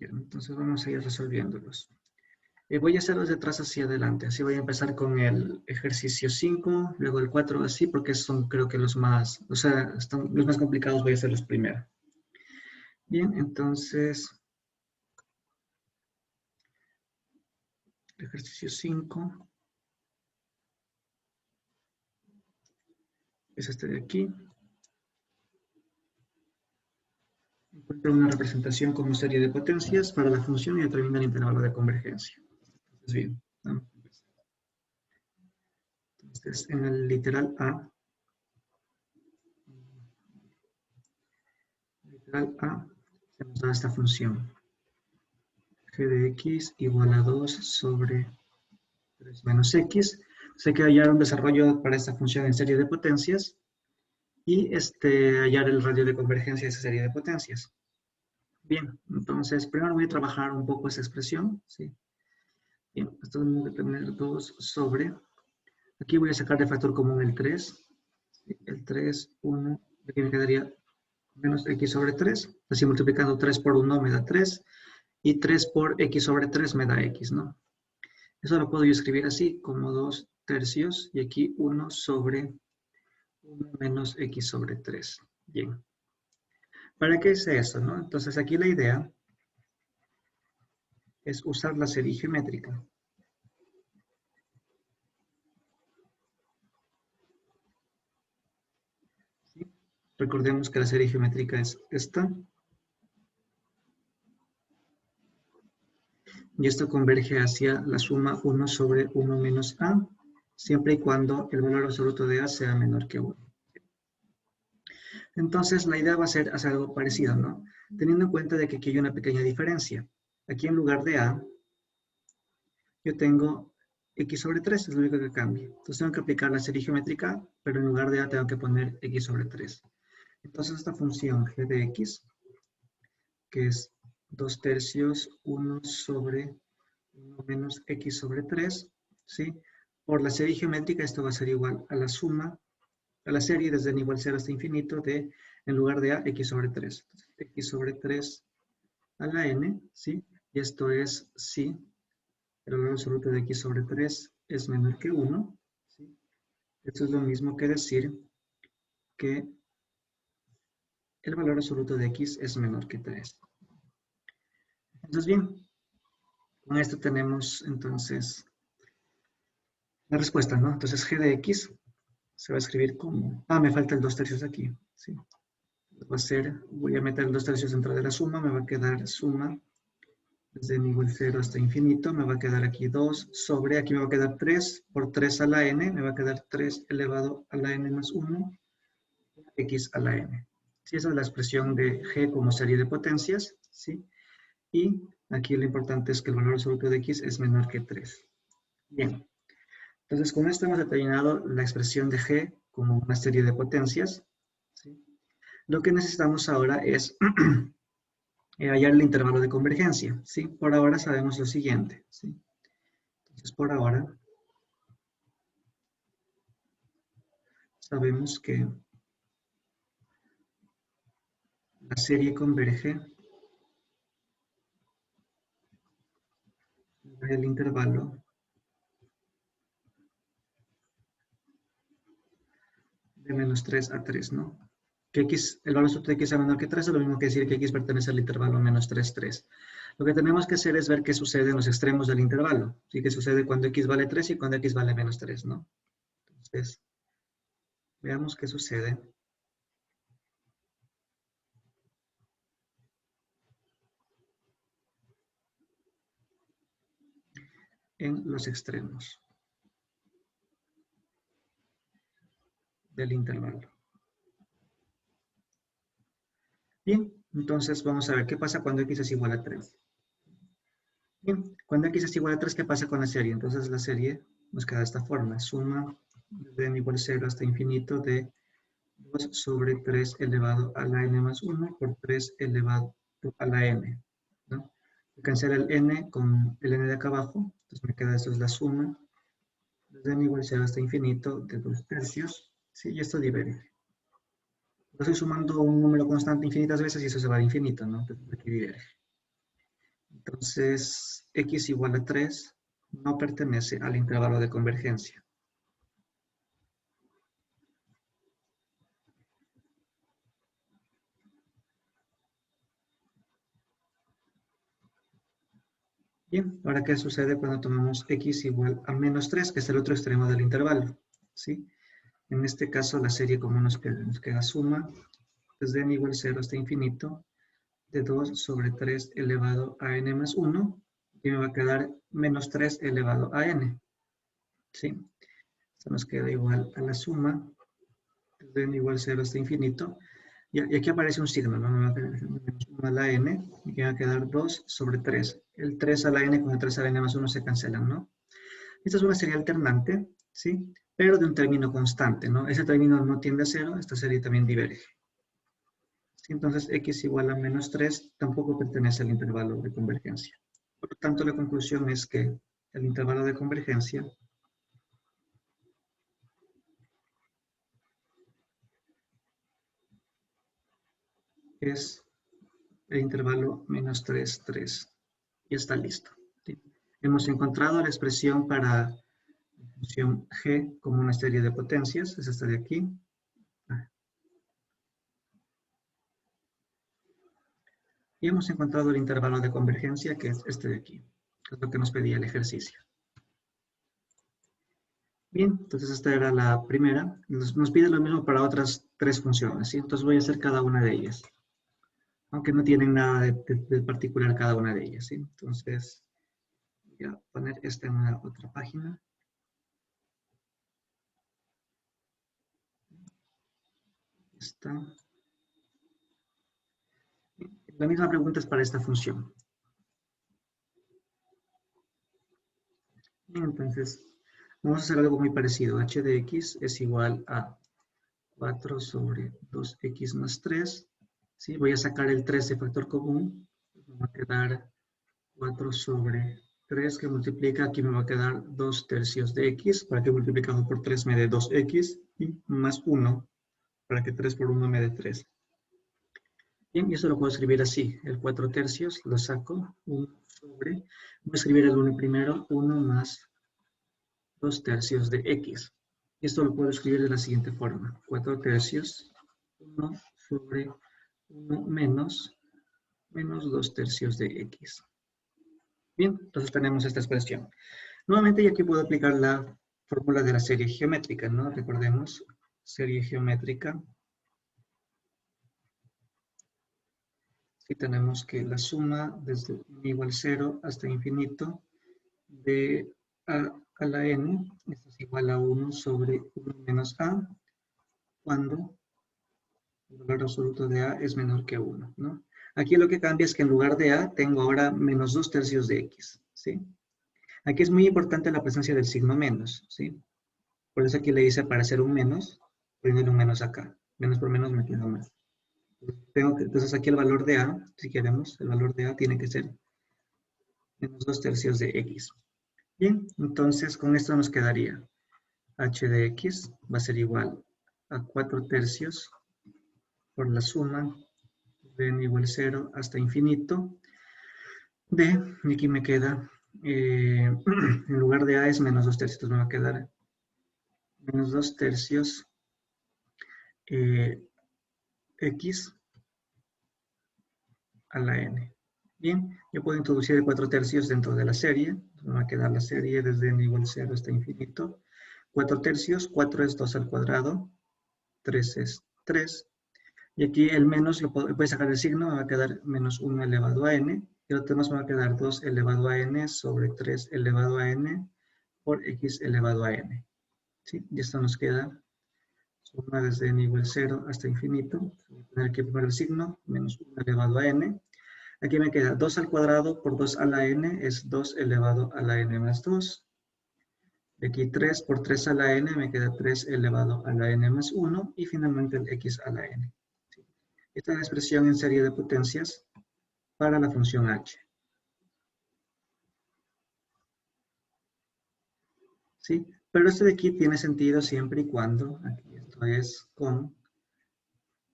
Bien, entonces vamos a ir resolviéndolos. Voy a hacerlos de atrás hacia adelante. Así voy a empezar con el ejercicio 5, luego el 4, así, porque son creo que los más, o sea, los más complicados voy a hacerlos primero. Bien, entonces, ejercicio 5 es este de aquí. Encuentro una representación como serie de potencias para la función y determina el intervalo de convergencia. Entonces, bien, vamos a empezar. Entonces, en el literal A, se nos da esta función. G de x igual a 2 sobre 3 menos x. Sé que hallar un desarrollo para esta función en serie de potencias y hallar el radio de convergencia de esa serie de potencias. Bien, entonces primero voy a trabajar un poco esa expresión. ¿Sí? Bien, esto tengo que tener 2 sobre. Aquí voy a sacar de factor común el 3. El 3, 1. Aquí me quedaría menos x sobre 3. Así multiplicando 3 por 1 me da 3. Y 3 por x sobre 3 me da x, ¿no? Eso lo puedo yo escribir así, como 2 tercios. Y aquí 1 sobre 1 menos x sobre 3. Bien. ¿Para qué es eso, no? Entonces aquí la idea es usar la serie geométrica. ¿Sí? Recordemos que la serie geométrica es esta. Y esto converge hacia la suma 1 sobre 1 menos a, siempre y cuando el valor absoluto de a sea menor que 1. Entonces, la idea va a ser hacer algo parecido, ¿no? Teniendo en cuenta de que aquí hay una pequeña diferencia. Aquí en lugar de a, yo tengo x sobre 3, es lo único que cambia. Entonces tengo que aplicar la serie geométrica, pero en lugar de a tengo que poner x sobre 3. Entonces esta función g de x, que es 2 tercios 1 sobre 1 menos x sobre 3, ¿sí? Por la serie geométrica esto va a ser igual a la suma, a la serie desde n igual 0 hasta infinito de, en lugar de a, x sobre 3. Entonces, x sobre 3 a la n, ¿sí? Y esto es si el valor absoluto de x sobre 3 es menor que 1, ¿sí? Esto es lo mismo que decir que el valor absoluto de x es menor que 3. Entonces, bien, con esto tenemos entonces la respuesta, ¿no? Entonces g de x se va a escribir como, me falta el 2 tercios aquí, ¿sí? Va a ser, voy a meter el 2 tercios dentro de la suma, me va a quedar suma desde n igual 0 hasta infinito, me va a quedar aquí 2 sobre, aquí me va a quedar 3 por 3 a la n, me va a quedar 3 elevado a la n más 1, x a la n. ¿Sí? Esa es la expresión de g como serie de potencias, ¿sí? Y aquí lo importante es que el valor absoluto de x es menor que 3. Bien, entonces con esto hemos determinado la expresión de g como una serie de potencias, ¿sí? Lo que necesitamos ahora es hallar el intervalo de convergencia, ¿sí? Por ahora sabemos lo siguiente, ¿sí? Entonces, por ahora, sabemos que la serie converge del intervalo de menos 3 a 3, ¿no? Que x, el valor absoluto de x sea menor que 3 es lo mismo que decir que x pertenece al intervalo menos 3, 3. Lo que tenemos que hacer es ver qué sucede en los extremos del intervalo. ¿Sí? ¿Qué sucede cuando x vale 3 y cuando x vale menos 3, ¿no? Entonces, veamos qué sucede en los extremos del intervalo. Bien, entonces vamos a ver qué pasa cuando x es igual a 3. Bien, cuando x es igual a 3, ¿qué pasa con la serie? Entonces la serie nos queda de esta forma. Suma de n igual a 0 hasta infinito de 2 sobre 3 elevado a la n más 1 por 3 elevado a la n, ¿no? Cancela el n con el n de acá abajo, entonces me queda esto es la suma desde n igual a 0 hasta infinito de 2 tercios, ¿sí? Y esto diverge. Yo estoy sumando un número constante infinitas veces y eso se va a infinito, ¿no? Entonces aquí diverge. Entonces, x igual a 3 no pertenece al intervalo de convergencia. Bien, ahora, ¿qué sucede cuando tomamos x igual a menos 3, que es el otro extremo del intervalo? ¿Sí? En este caso, la serie como nos queda suma desde n igual 0 hasta infinito de 2 sobre 3 elevado a n más 1, y me va a quedar menos 3 elevado a n. ¿Sí? Esto nos queda igual a la suma desde n igual 0 hasta infinito. Y aquí aparece un signo, ¿no? Me va a quedar menos 1 a la n, y me va a quedar 2 sobre 3. El 3 a la n con el 3 a la n más 1 se cancelan, ¿no? Esta es una serie alternante, ¿sí? Pero de un término constante, ¿no? Ese término no tiende a 0, esta serie también diverge. ¿Sí? Entonces, x igual a menos 3 tampoco pertenece al intervalo de convergencia. Por lo tanto, la conclusión es que el intervalo de convergencia es el intervalo menos 3, 3. Y está listo. ¿Sí? Hemos encontrado la expresión para la función g como una serie de potencias, es esta de aquí. Y hemos encontrado el intervalo de convergencia, que es este de aquí, que es lo que nos pedía el ejercicio. Bien, entonces esta era la primera. Nos pide lo mismo para otras 3 funciones, ¿sí? Entonces voy a hacer cada una de ellas. Aunque no tienen nada de particular cada una de ellas, ¿sí? Entonces, voy a poner esta en una otra página. Esta. La misma pregunta es para esta función. Bien, entonces, vamos a hacer algo muy parecido. H de x es igual a 4 sobre 2x más 3. ¿Sí? Voy a sacar el 3 de factor común. Me va a quedar 4 sobre 3 que multiplica. Aquí me va a quedar 2 tercios de x, para que multiplicado por 3 me dé 2x, y más 1, para que 3 por 1 me dé 3. Bien, y eso lo puedo escribir así. El 4 tercios lo saco, 1 sobre, voy a escribir el 1 primero, 1 más 2 tercios de x. Esto lo puedo escribir de la siguiente forma. 4 tercios, 1 sobre 1 menos 2 tercios de x. Bien, entonces tenemos esta expresión. Nuevamente, ya aquí puedo aplicar la fórmula de la serie geométrica, ¿no? Recordemos, serie geométrica. Aquí tenemos que la suma desde n igual 0 hasta infinito de a la n, esto es igual a 1 sobre 1 menos a, cuando el valor absoluto de a es menor que 1, ¿no? Aquí lo que cambia es que en lugar de a tengo ahora menos 2 tercios de x, ¿sí? Aquí es muy importante la presencia del signo menos, ¿sí? Por eso aquí le hice para hacer un menos, poniéndole un menos acá. Menos por menos me queda más. Entonces aquí el valor de a, si queremos, el valor de a tiene que ser menos 2 tercios de x. Bien, entonces con esto nos quedaría h de x va a ser igual a 4 tercios por la suma de n igual 0 hasta infinito de, y aquí me queda, en lugar de a es menos 2 tercios, entonces me va a quedar menos 2 tercios x a la n. Bien, yo puedo introducir el 4 tercios dentro de la serie. Me va a quedar la serie desde n igual 0 hasta infinito. 4 tercios, 4 es 2 al cuadrado, 3 es 3. Y aquí el menos, voy a sacar el signo, me va a quedar menos 1 elevado a n. Y lo demás me va a quedar 2 elevado a n sobre 3 elevado a n por x elevado a n. ¿Sí? Y esto nos queda suma desde n igual 0 hasta infinito. Voy a poner aquí primero el signo, menos 1 elevado a n. Aquí me queda 2 al cuadrado por 2 a la n es 2 elevado a la n más 2. De aquí 3 por 3 a la n me queda 3 elevado a la n más 1. Y finalmente el x a la n. Esta es la expresión en serie de potencias para la función h. ¿Sí? Pero este de aquí tiene sentido siempre y cuando, aquí esto es con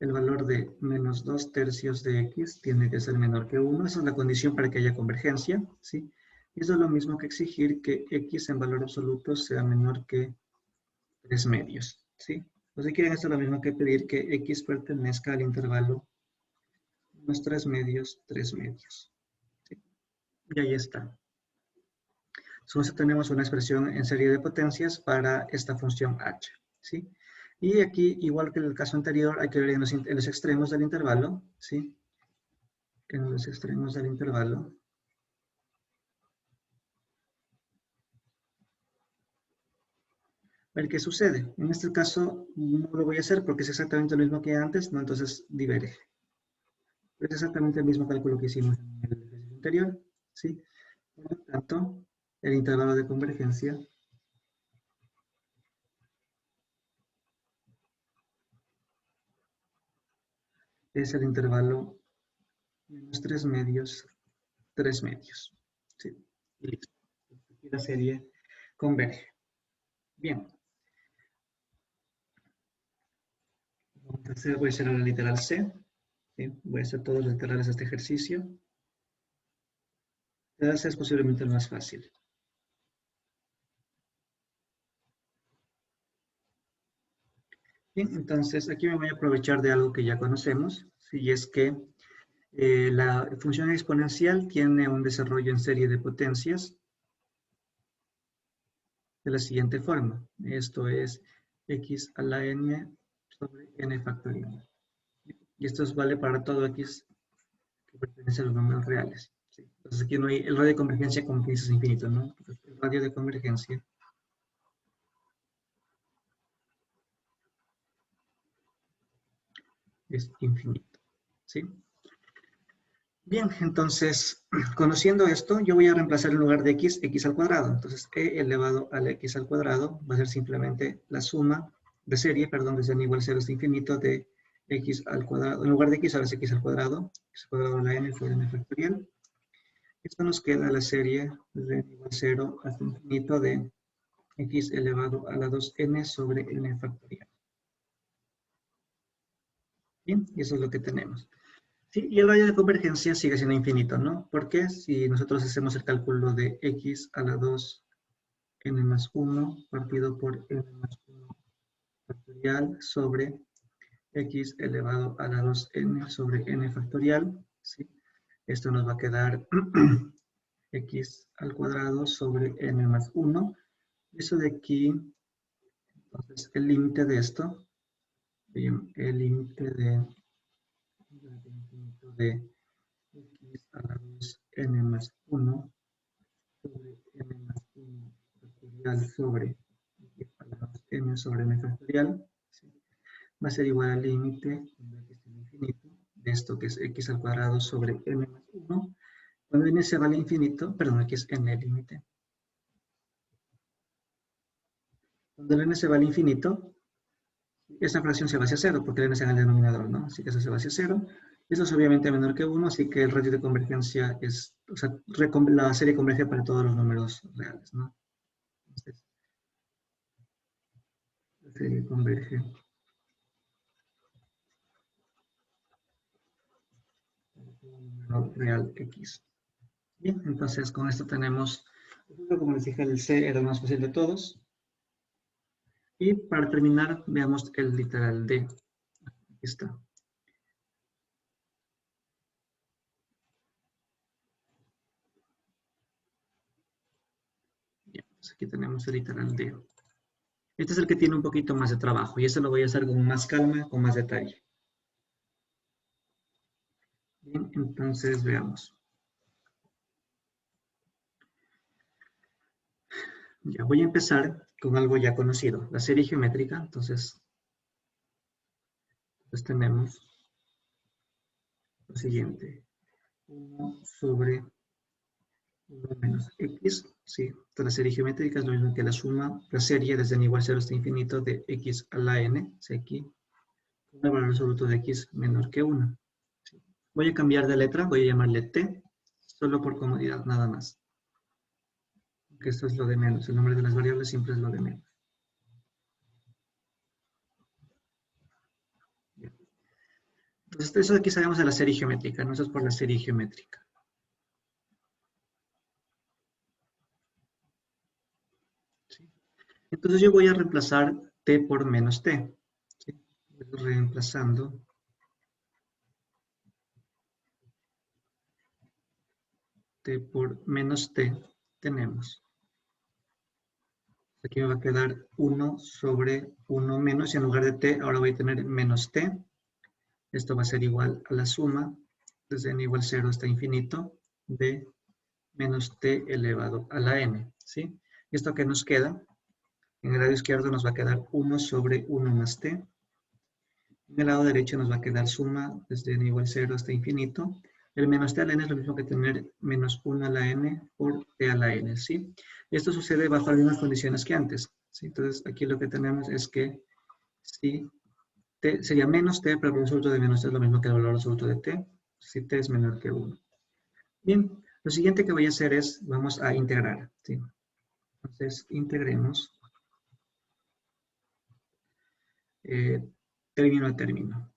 el valor de menos 2/3 de x tiene que ser menor que 1. Esa es la condición para que haya convergencia, ¿sí? Y eso es lo mismo que exigir que x en valor absoluto sea menor que 3/2, ¿sí? Entonces quieren esto es lo mismo que pedir que x pertenezca al intervalo menos 3/2, 3/2. ¿Sí? Y ahí está. Entonces tenemos una expresión en serie de potencias para esta función h, ¿sí? Y aquí, igual que en el caso anterior, hay que ver en los extremos del intervalo, ¿sí? En los extremos del intervalo. A ver qué sucede. En este caso no lo voy a hacer porque es exactamente lo mismo que antes, ¿no? Entonces diverge. Es exactamente el mismo cálculo que hicimos en el ejercicio anterior, ¿sí? Por lo tanto, el intervalo de convergencia es el intervalo menos 3/2, 3/2. ¿Sí? Y listo. Aquí la serie converge. Bien. Entonces voy a hacer la literal C. ¿Sí? Voy a hacer todos los literales de este ejercicio. La C es posiblemente el más fácil. Bien, entonces aquí me voy a aprovechar de algo que ya conocemos, ¿sí? Y es que la función exponencial tiene un desarrollo en serie de potencias de la siguiente forma. Esto es x a la n sobre n factorial. Y esto vale para todo x que pertenece a los números reales. ¿Sí? Entonces aquí no hay el radio de convergencia como que es infinito, ¿no? Entonces, el radio de convergencia es infinito. ¿Sí? Bien, entonces, conociendo esto, yo voy a reemplazar en lugar de x, x al cuadrado. Entonces, e elevado a la x al cuadrado va a ser simplemente la suma de serie, perdón, desde n igual a 0 hasta infinito de x al cuadrado. En lugar de x, ahora es x al cuadrado. X al cuadrado a la n sobre n factorial. Esto nos queda la serie desde n igual a 0 hasta infinito de x elevado a la 2n sobre n factorial. Bien, y eso es lo que tenemos. Sí, y el radio de convergencia sigue siendo infinito, ¿no? Porque si nosotros hacemos el cálculo de x a la 2 n más 1 partido por n más 1 factorial sobre x elevado a la 2n sobre n factorial, ¿sí? Esto nos va a quedar x al cuadrado sobre n más 1. Eso de aquí, entonces el límite de esto, el límite de x a la 2n más 1 sobre n más 1 factorial sobre x a la 2n sobre n factorial, ¿sí? Va a ser igual al límite cuando x es infinito de esto que es x al cuadrado sobre n más 1. Cuando n se va al infinito, perdón, aquí es n el límite. Cuando el n se va al infinito, esta fracción se va hacia 0, porque el n está en el denominador, ¿no? Así que eso se va hacia 0. Eso es obviamente menor que 1, así que el radio de convergencia es, o sea, la serie converge para todos los números reales, ¿no? Entonces, la serie converge para todo número real x. Bien, entonces con esto tenemos, como les dije, el C era el más fácil de todos. Y para terminar, veamos el literal D. Aquí está. Bien, pues aquí tenemos el literal D. Este es el que tiene un poquito más de trabajo y este lo voy a hacer con más calma, con más detalle. Bien, entonces veamos. Ya voy a empezar con algo ya conocido, la serie geométrica. Entonces, pues tenemos lo siguiente. 1 sobre 1 menos x, ¿sí? Entonces la serie geométrica es lo mismo que la suma, la serie desde n igual a 0 hasta infinito de x a la n, ¿sí? Aquí, con el valor absoluto de x menor que 1. ¿Sí? Voy a cambiar de letra, voy a llamarle t, solo por comodidad, nada más. Que esto es lo de menos, el nombre de las variables siempre es lo de menos. Bien. Entonces, eso aquí sabemos de la serie geométrica, no eso es por la serie geométrica. ¿Sí? Entonces yo voy a reemplazar t por menos t. ¿Sí? Reemplazando t por menos t, tenemos. Aquí me va a quedar 1 sobre 1 menos, y en lugar de t, ahora voy a tener menos t. Esto va a ser igual a la suma, desde n igual 0 hasta infinito, de menos t elevado a la n. ¿Sí? ¿Y esto qué nos queda? En el lado izquierdo nos va a quedar 1 sobre 1 más t. En el lado derecho nos va a quedar suma desde n igual 0 hasta infinito. El menos t a la n es lo mismo que tener menos 1 a la n por t a la n, ¿sí? Esto sucede bajo las mismas condiciones que antes, ¿sí? Entonces, aquí lo que tenemos es que si t sería menos t, pero el valor absoluto de menos t es lo mismo que el valor absoluto de t, si t es menor que 1. Bien, lo siguiente que voy a hacer es, vamos a integrar, ¿sí? Entonces, integremos término a término.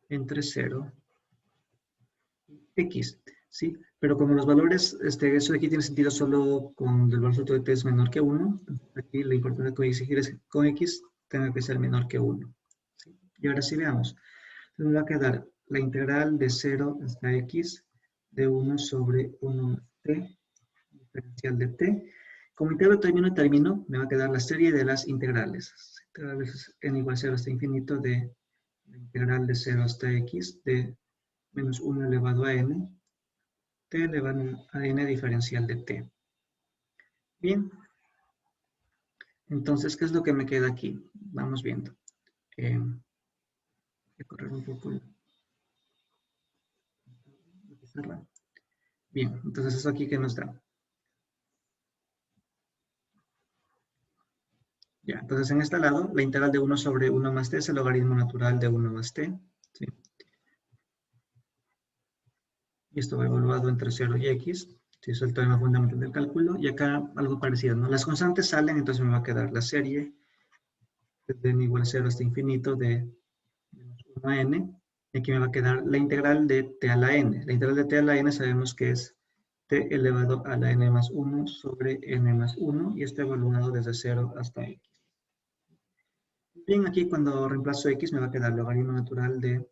Entre 0 y x, ¿sí? Pero como los valores, eso de aquí tiene sentido solo con el valor absoluto de t es menor que 1, aquí lo importante que exigir es que con x tenga que ser menor que 1. ¿Sí? Y ahora sí veamos. Entonces me va a quedar la integral de 0 hasta x de 1 sobre 1 más t, diferencial de t. Como integro término a término, me va a quedar la serie de las integrales. Integrales n igual 0 hasta infinito de la integral de 0 hasta x de menos 1 elevado a n, t elevado a n diferencial de t. Bien, entonces, ¿qué es lo que me queda aquí? Vamos viendo. Voy a correr un poco la pizarra. Bien, entonces eso aquí que nos da. Ya, entonces en este lado, la integral de 1 sobre 1 más t es el logaritmo natural de 1 más t. ¿Sí? Y esto va evaluado entre 0 y x. ¿Sí? Eso es el teorema fundamental del cálculo. Y acá algo parecido, ¿no? Las constantes salen, entonces me va a quedar la serie desde n igual a 0 hasta infinito de menos 1 a n. Y aquí me va a quedar la integral de t a la n. La integral de t a la n sabemos que es t elevado a la n más 1 sobre n más 1. Y está evaluado desde 0 hasta x. Bien, aquí cuando reemplazo x me va a quedar el logaritmo natural de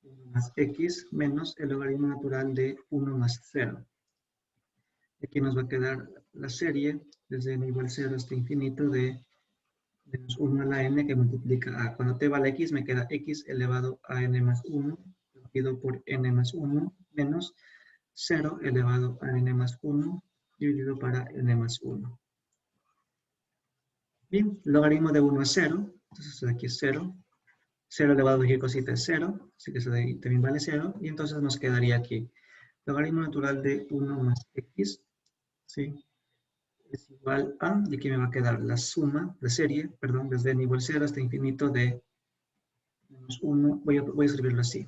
1 más x menos el logaritmo natural de 1 más 0. Aquí nos va a quedar la serie desde n igual 0 hasta infinito de menos 1 a la n que multiplica a, cuando t va a la x me queda x elevado a n más 1 dividido por n más 1 menos 0 elevado a n más 1 dividido para n más 1. Bien, logaritmo de 1 a 0, entonces aquí es 0. 0 elevado a cualquier cosita es 0, así que eso de ahí también vale 0. Y entonces nos quedaría aquí logaritmo natural de 1 más x, ¿sí? Es igual a, y aquí me va a quedar la suma de serie, perdón, desde n igual 0 hasta infinito de menos 1, voy a escribirlo así.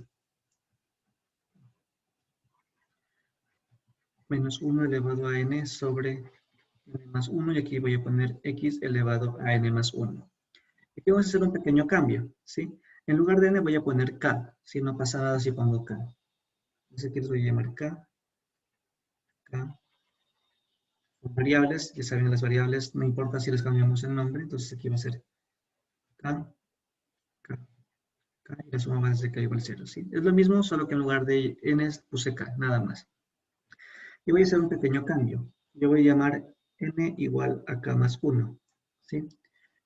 Menos 1 elevado a n sobre n más 1, y aquí voy a poner x elevado a n más 1. Aquí vamos a hacer un pequeño cambio, ¿sí? En lugar de n voy a poner k, si no pasa nada si pongo k. Entonces aquí les voy a llamar k, k. Son variables, ya saben las variables, no importa si les cambiamos el nombre, entonces aquí va a ser k, k, k, y la suma va desde k igual 0, ¿sí? Es lo mismo, solo que en lugar de n puse k, nada más. Y voy a hacer un pequeño cambio. Yo voy a llamar n igual a k más 1, ¿sí?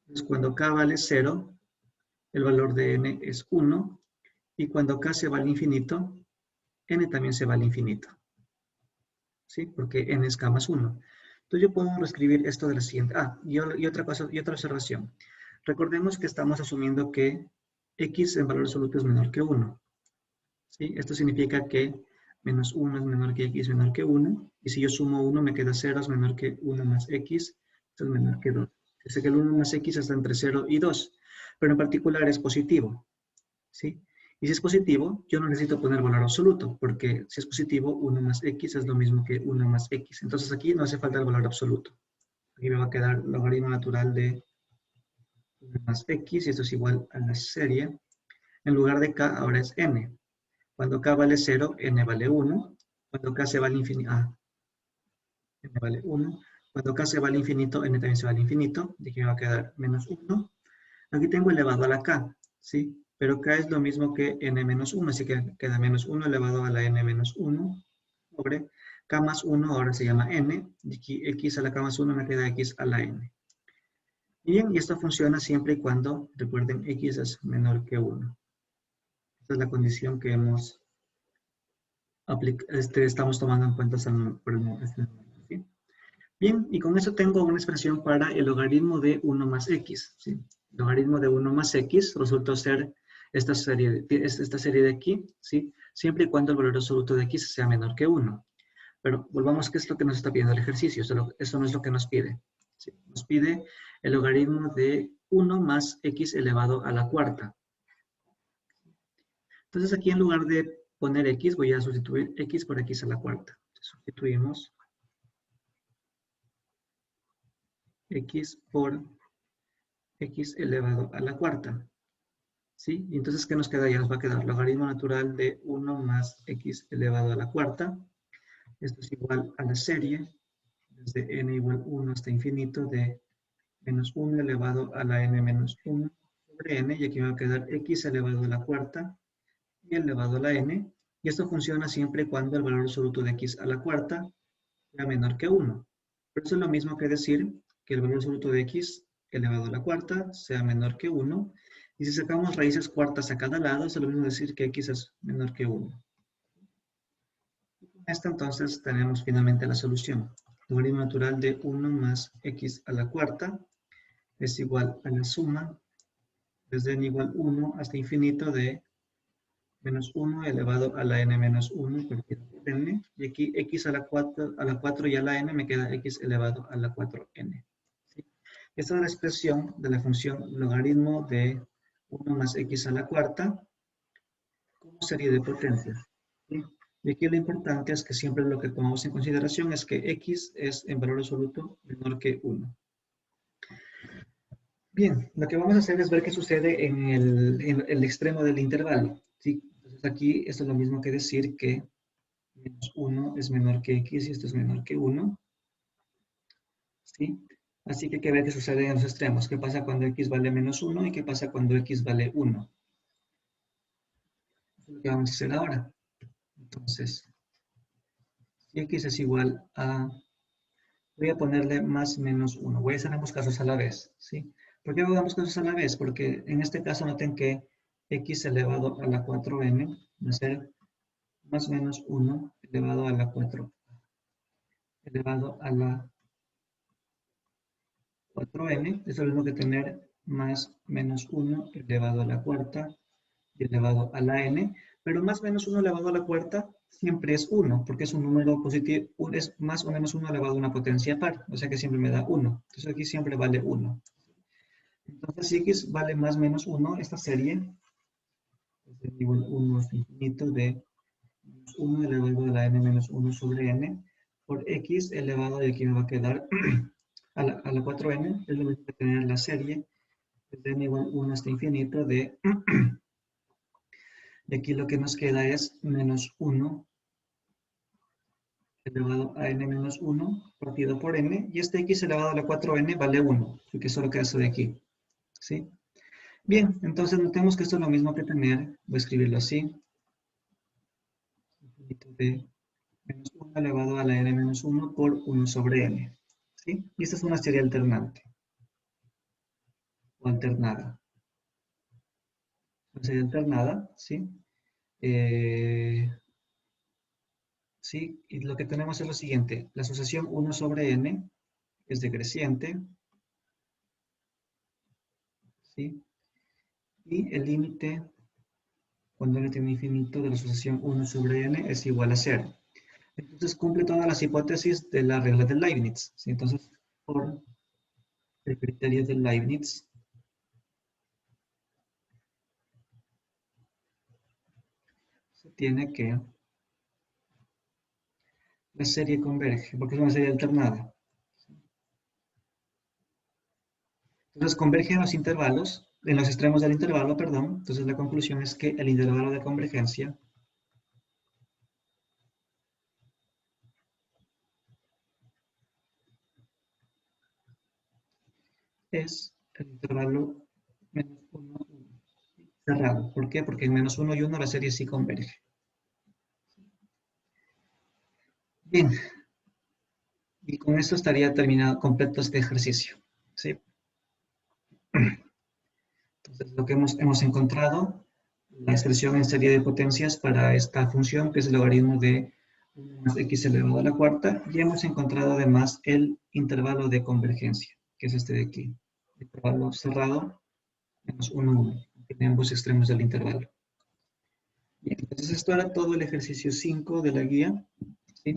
Entonces cuando k vale 0, el valor de n es 1, y cuando k se va al infinito, n también se va al infinito, ¿sí? Porque n es k más 1. Entonces yo puedo reescribir esto de la siguiente. Y otra cosa, y otra observación. Recordemos que estamos asumiendo que x en valor absoluto es menor que 1. ¿Sí? Esto significa que menos 1 es menor que x menor que 1. Y si yo sumo 1 me queda 0 es menor que 1 más x. Esto es menor que 2. Dice que el 1 más x está entre 0 y 2. Pero en particular es positivo. ¿Sí? Y si es positivo, yo no necesito poner valor absoluto, porque si es positivo, 1 más x es lo mismo que 1 más x. Entonces aquí no hace falta el valor absoluto. Aquí me va a quedar logaritmo natural de 1 más x, y esto es igual a la serie. En lugar de k, ahora es n. Cuando k vale 0, n vale 1. Cuando k se va al infinito, n vale 1. Cuando k se va al infinito, n también se va al infinito. De aquí me va a quedar menos 1. Aquí tengo elevado a la k, ¿sí? Pero k es lo mismo que n menos 1, así que queda menos 1 elevado a la n menos 1 sobre k más 1, ahora se llama n. Y aquí x a la k más 1 me queda x a la n. Bien, y esto funciona siempre y cuando, recuerden, x es menor que 1. Esta es la condición que estamos tomando en cuenta por el momento. ¿Sí? Bien, y con eso tengo una expresión para el logaritmo de 1 más x. ¿Sí? El logaritmo de 1 más x resultó ser esta serie de aquí, ¿sí? Siempre y cuando el valor absoluto de x sea menor que 1. Pero volvamos, ¿qué es lo que nos está pidiendo el ejercicio? Eso no es lo que nos pide. ¿Sí? Nos pide el logaritmo de 1 más x elevado a la cuarta. Entonces aquí en lugar de poner x, voy a sustituir x por x a la cuarta. Sustituimos x por x elevado a la cuarta. ¿Sí? Y entonces, ¿qué nos queda? Ya nos va a quedar logaritmo natural de 1 más x elevado a la cuarta. Esto es igual a la serie, desde n igual 1 hasta infinito, de menos 1 elevado a la n menos 1 sobre n. Y aquí me va a quedar x elevado a la cuarta y elevado a la n. Y esto funciona siempre cuando el valor absoluto de x a la cuarta sea menor que 1. Pero eso es lo mismo que decir que el valor absoluto de x elevado a la cuarta sea menor que 1. Y si sacamos raíces cuartas a cada lado, es lo mismo decir que x es menor que 1. Y con esto entonces tenemos finalmente la solución. El logaritmo natural de 1 más x a la cuarta es igual a la suma desde n igual 1 hasta infinito de menos 1 elevado a la n menos 1 partido por n. Y aquí x a la 4 y a la n me queda x elevado a la 4n. ¿Sí? Esta es la expresión de la función logaritmo de 1 más x a la cuarta como serie de potencias. ¿Sí? Y aquí lo importante es que siempre lo que tomamos en consideración es que x es en valor absoluto menor que 1. Bien, lo que vamos a hacer es ver qué sucede en el extremo del intervalo. ¿Sí? Entonces aquí esto es lo mismo que decir que menos 1 es menor que x y esto es menor que 1. ¿Sí? Así que hay que ver qué sucede en los extremos. ¿Qué pasa cuando x vale menos 1 y qué pasa cuando x vale 1? Eso es lo que vamos a hacer ahora. Entonces, si x es igual a... Voy a ponerle más menos 1. Voy a hacer ambos casos a la vez. ¿Sí? ¿Por qué hago ambos casos a la vez? Porque en este caso noten que x elevado a la 4n va a ser más menos 1 elevado a la 4 elevado a la 4n. Eso es lo mismo que tener más menos 1 elevado a la cuarta y elevado a la n. Pero más menos 1 elevado a la cuarta siempre es 1, porque es un número positivo, es más o menos 1 elevado a una potencia par, o sea que siempre me da 1. Entonces aquí siempre vale 1. Entonces si x vale más menos 1, esta serie es igual a 1 hasta infinito de 1 elevado a la n menos 1 sobre n por x elevado, y aquí me va a quedar a la 4n, es lo mismo que tener la serie desde n igual 1 hasta infinito de, y aquí lo que nos queda es menos 1 elevado a n menos 1 partido por n, y este x elevado a la 4n vale 1, así que solo queda eso de aquí, ¿sí? Bien, entonces notemos que esto es lo mismo que tener, voy a escribirlo así, infinito de menos 1 elevado a la n menos 1 por 1 sobre n, ¿sí? Y esta es una serie alternante, o alternada. Una serie alternada, ¿sí? ¿Sí? Y lo que tenemos es lo siguiente, la asociación 1 sobre n es decreciente, ¿sí? Y el límite, cuando n tiene infinito, de la asociación 1 sobre n es igual a 0. Entonces cumple todas las hipótesis de la regla de Leibniz, ¿sí? Entonces, por el criterio de Leibniz, se tiene que la serie converge, porque es una serie alternada. Entonces Entonces convergen los intervalos, en los extremos del intervalo, perdón. Entonces la conclusión es que el intervalo de convergencia es el intervalo menos 1, 1, cerrado. ¿Por qué? Porque en menos 1 y 1 la serie sí converge. Bien, y con esto estaría terminado, completo este ejercicio. ¿Sí? Entonces, lo que hemos encontrado, la expresión en serie de potencias para esta función, que es el logaritmo de 1 más x elevado a la cuarta, y hemos encontrado además el intervalo de convergencia, que es este de aquí. Intervalo cerrado, menos 1, 1. Tiene ambos extremos del intervalo. Bien, entonces esto era todo el ejercicio 5 de la guía. ¿Sí?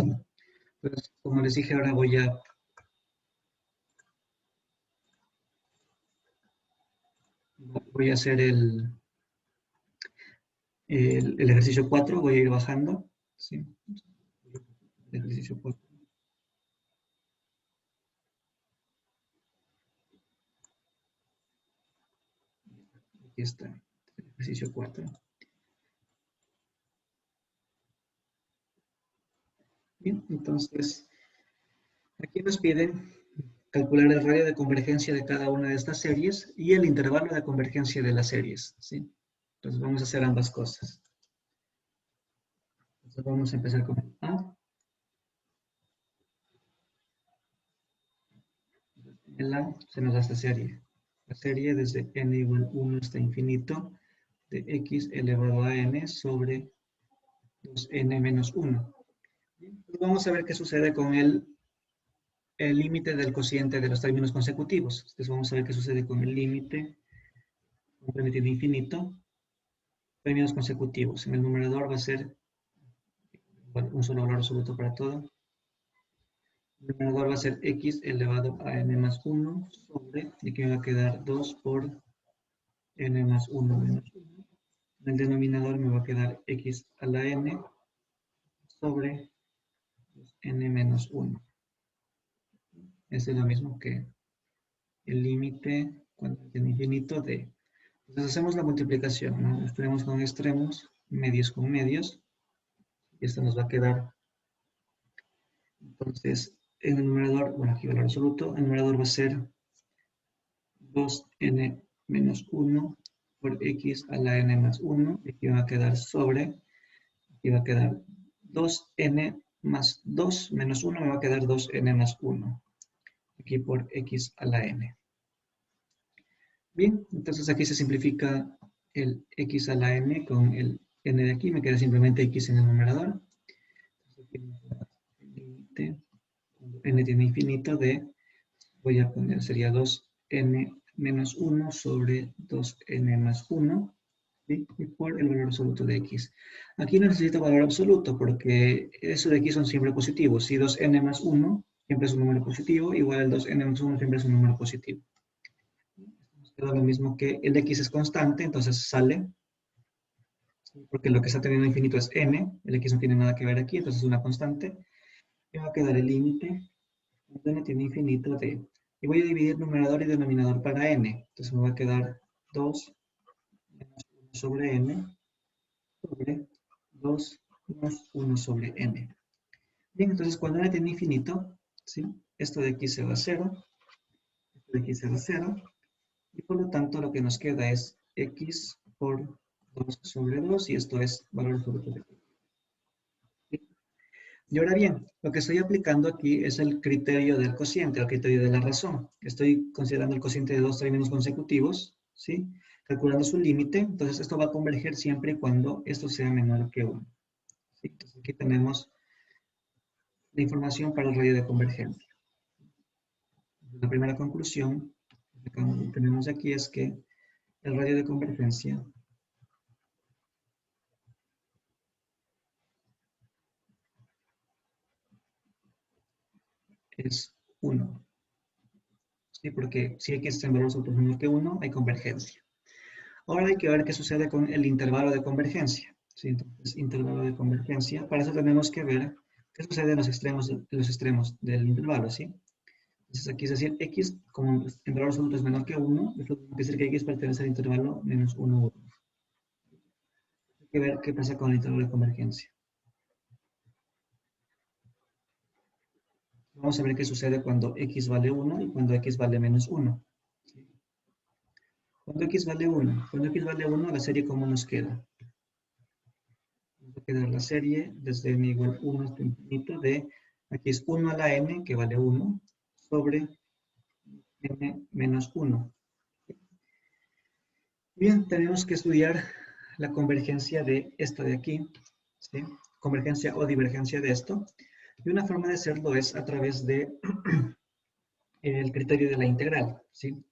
Pues, como les dije, ahora voy a hacer el ejercicio 4, voy a ir bajando. ¿Sí? El ejercicio 4. Aquí está, el ejercicio 4. Bien, entonces, aquí nos piden calcular el radio de convergencia de cada una de estas series y el intervalo de convergencia de las series. ¿Sí? Entonces vamos a hacer ambas cosas. Entonces vamos a empezar con el A. En el A se nos da esta serie. La serie desde n igual 1 hasta infinito de x elevado a n sobre 2n menos 1. Pues vamos a ver qué sucede con el límite del cociente de los términos consecutivos. Entonces vamos a ver qué sucede con el límite permitido infinito, términos consecutivos. En el numerador va a ser un solo valor absoluto para todo. El numerador va a ser x elevado a n más 1 sobre, y aquí me va a quedar 2 por n más 1 menos 1. En el denominador me va a quedar x a la n sobre n menos 1. Este es lo mismo que el límite cuando tiene infinito de. Entonces hacemos la multiplicación, ¿no? Extremos con extremos, medios con medios. Y esto nos va a quedar. Entonces, en el numerador, bueno, aquí valor absoluto, el numerador va a ser 2n menos 1 por x a la n más 1. Y aquí va a quedar sobre, aquí va a quedar 2n más 2 menos 1, me va a quedar 2n más 1. Aquí por x a la n. Bien, entonces aquí se simplifica el x a la n con el n de aquí, me queda simplemente x en el numerador. Límite, cuando n tiene infinito de, voy a poner, sería 2n menos 1 sobre 2n más 1, ¿sí? Y por el valor absoluto de x. Aquí no necesito valor absoluto porque eso de aquí son siempre positivos. Si 2n más 1 siempre es un número positivo, igual el 2n más 1 siempre es un número positivo. Queda lo mismo que el x es constante, entonces sale, porque lo que está teniendo infinito es n, el x no tiene nada que ver aquí, entonces es una constante, y va a quedar el límite, cuando n tiene infinito de, y voy a dividir numerador y denominador para n, entonces me va a quedar 2 menos 1 sobre n, sobre 2 más 1 sobre n. Bien, entonces cuando n tiene infinito, ¿sí? Esto de aquí se va a 0, esto de aquí se va a 0, y por lo tanto lo que nos queda es x por 2 sobre 2, y esto es valor absoluto de x. Y ahora bien, lo que estoy aplicando aquí es el criterio del cociente, el criterio de la razón. Estoy considerando el cociente de dos términos consecutivos, ¿sí? Calculando su límite, entonces esto va a converger siempre y cuando esto sea menor que 1. ¿Sí? Entonces aquí tenemos la información para el radio de convergencia. La primera conclusión que tenemos aquí es que el radio de convergencia es 1. ¿Sí? Porque si x en valor absoluto menor que 1, hay convergencia. Ahora hay que ver qué sucede con el intervalo de convergencia. ¿Sí? Entonces, intervalo de convergencia. Para eso tenemos que ver qué sucede en los extremos del intervalo. ¿Sí? Entonces aquí es decir, x, como el valor absoluto es menor que 1, esto quiere decir que x pertenece al intervalo menos 1, 1. Hay que ver qué pasa con el intervalo de convergencia. Vamos a ver qué sucede cuando x vale 1 y cuando x vale menos 1. Cuando x vale 1, la serie ¿cómo nos queda? Nos va a quedar la serie desde n igual 1 hasta infinito de, aquí es 1 a la n, que vale 1, sobre n menos 1. Bien, tenemos que estudiar la convergencia de esto de aquí, ¿sí? Convergencia o divergencia de esto. Y una forma de hacerlo es a través de el criterio de la integral, ¿sí?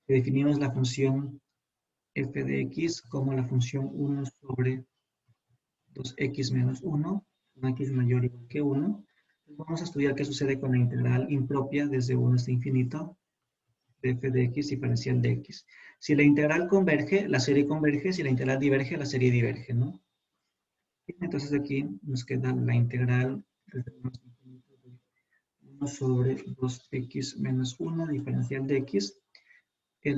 Que definimos la función f de x como la función 1 sobre 2x menos 1, con x mayor o igual que 1. Vamos a estudiar qué sucede con la integral impropia desde 1 hasta infinito de f de x diferencial de x. Si la integral converge, la serie converge. Si la integral diverge, la serie diverge, ¿no? Entonces aquí nos queda la integral desde 1 hasta infinito de 1 sobre 2x menos 1 diferencial de x.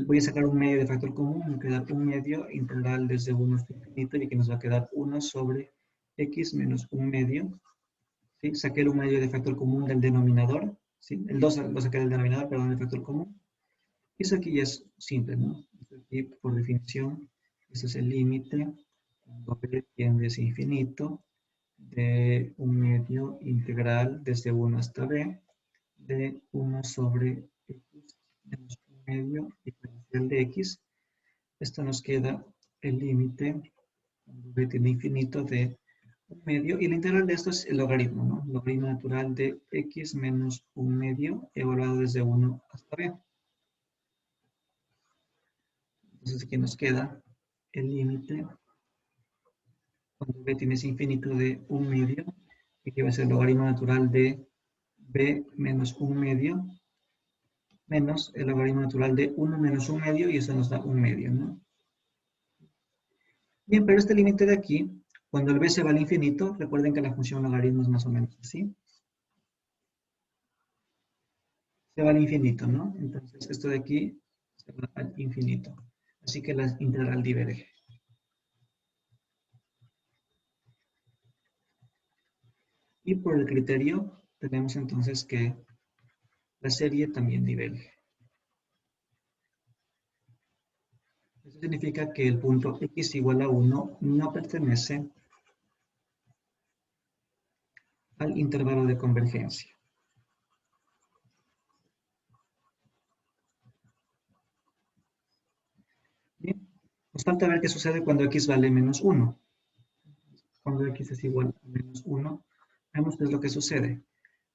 Voy a sacar un medio de factor común, me queda un medio integral desde 1 hasta infinito y aquí nos va a quedar 1 sobre x menos un medio. ¿Sí? Saqué el un medio de factor común del denominador, ¿sí? El 2 lo saqué del denominador, perdón, del factor común. Y eso aquí ya es simple, ¿no? Aquí, por definición, ese es el límite cuando b tiende hacia infinito de un medio integral desde 1 hasta b de 1 sobre x menos un medio diferencial de x. Esto nos queda el límite cuando b tiende a infinito de un medio, y la integral de esto es el logaritmo, ¿no? El logaritmo natural de x menos un medio evaluado desde 1 hasta b. Entonces aquí nos queda el límite cuando b tiende hacia infinito de un medio, y que va a ser el logaritmo natural de b menos un medio, menos el logaritmo natural de 1 menos un medio, y eso nos da un medio, ¿no? Bien, pero este límite de aquí, cuando el b se va al infinito, recuerden que la función logaritmo es más o menos así. Se va al infinito, ¿no? Entonces esto de aquí se va al infinito. Así que la integral diverge. Y por el criterio tenemos entonces que la serie también diverge. Eso significa que el punto x igual a 1 no pertenece al intervalo de convergencia. Bien, nos falta ver qué sucede cuando x vale menos 1. Cuando x es igual a menos 1, veamos qué es lo que sucede.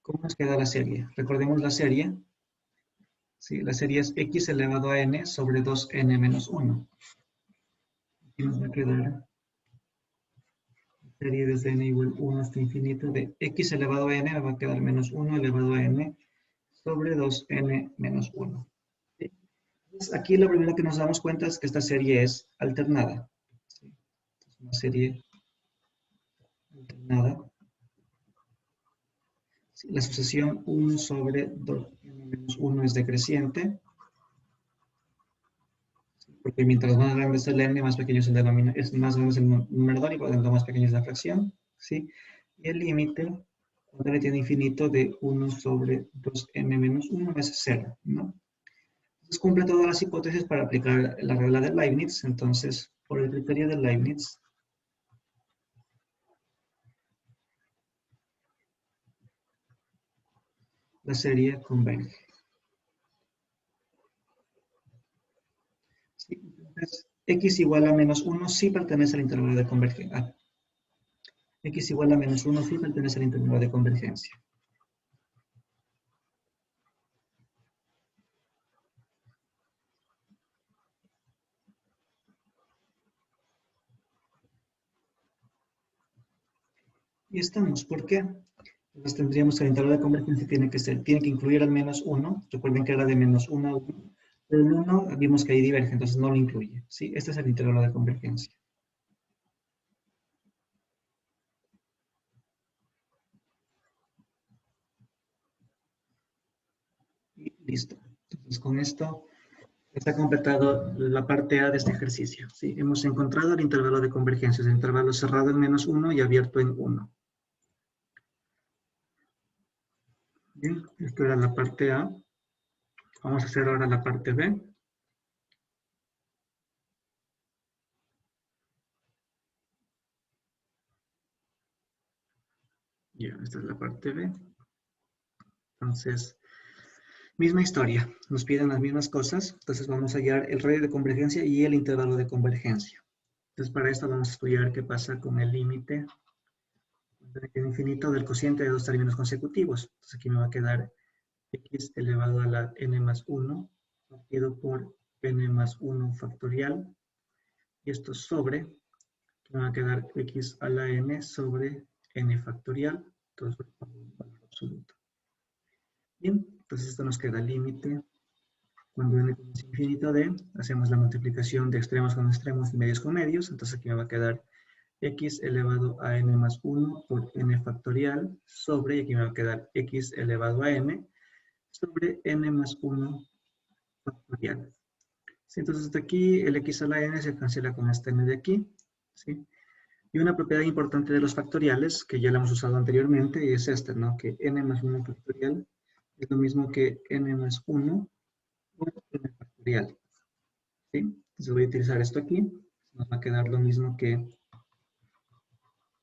¿Cómo nos queda la serie? Recordemos la serie. Sí, la serie es x elevado a n sobre 2n menos 1. Aquí nos va a quedar la serie desde n igual 1 hasta infinito de x elevado a n, me va a quedar menos 1 elevado a n sobre 2n menos 1. ¿Sí? Entonces, aquí lo primero que nos damos cuenta es que esta serie es alternada. ¿Sí? Es una serie alternada. ¿Sí? La sucesión 1 sobre 2n menos 1 es decreciente. Porque mientras más grande es el n, más pequeño es el denominador, más grande es el numerador y por lo tanto más pequeña es la fracción, ¿sí? Y el límite, cuando n tiene infinito, de 1 sobre 2n menos 1 es 0, ¿no? Entonces cumple todas las hipótesis para aplicar la regla de Leibniz. Entonces, por el criterio de Leibniz, la serie converge. ¿Sí? Entonces, x igual a menos 1 sí pertenece al intervalo de convergencia. X igual a menos 1 sí pertenece al intervalo de convergencia. Y estamos. ¿Por qué? Entonces tendríamos que el intervalo de convergencia tiene que incluir al menos 1. Recuerden que era de menos 1 a 1. Pero el 1 vimos que ahí diverge, entonces no lo incluye. ¿Sí? Este es el intervalo de convergencia. Y Listo. Entonces, con esto está completado la parte A de este ejercicio. ¿Sí? Hemos encontrado el intervalo de convergencia, el intervalo cerrado en -1 y abierto en 1. Bien, esto era la parte A. Vamos a hacer ahora la parte B. Ya, esta es la parte B. Entonces, misma historia. Nos piden las mismas cosas. Entonces vamos a hallar el radio de convergencia y el intervalo de convergencia. Entonces, para esto vamos a estudiar qué pasa con el límite infinito del cociente de dos términos consecutivos. Entonces, aquí me va a quedar x elevado a la n más 1 partido por n más 1 factorial. Y esto sobre, me va a quedar x a la n sobre n factorial. Entonces, valor absoluto. Bien, entonces esto nos queda límite. Cuando n es infinito de, hacemos la multiplicación de extremos con extremos y medios con medios. Entonces aquí me va a quedar x elevado a n más 1 por n factorial sobre, y aquí me va a quedar x elevado a n sobre n más 1 factorial. ¿Sí? Entonces hasta aquí el x a la n se cancela con este n de aquí. ¿Sí? Y una propiedad importante de los factoriales, que ya la hemos usado anteriormente, y es esta, ¿no? Que n más 1 factorial es lo mismo que n más 1 por n factorial. ¿Sí? Entonces voy a utilizar esto aquí. Nos va a quedar lo mismo que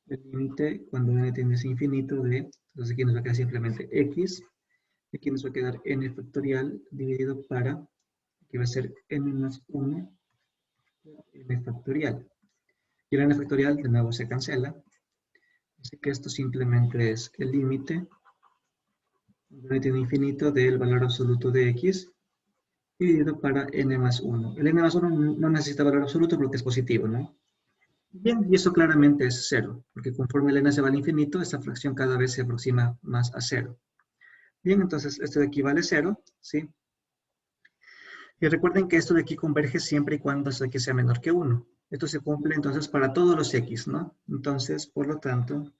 el límite cuando n tiende a infinito de, entonces aquí nos va a quedar simplemente x, aquí nos va a quedar n factorial dividido para, aquí va a ser n más 1 por n factorial. Y el n factorial de nuevo se cancela, así que esto simplemente es el límite cuando n tiende a infinito del valor absoluto de x dividido para n más 1. El n más 1 no necesita valor absoluto porque es positivo, ¿no? Bien, y eso claramente es 0, porque conforme el n se va al infinito, esta fracción cada vez se aproxima más a 0. Bien, entonces esto de aquí vale 0, ¿sí? Y recuerden que esto de aquí converge siempre y cuando esto de aquí sea menor que 1. Esto se cumple entonces para todos los x, ¿no? Entonces, por lo tanto,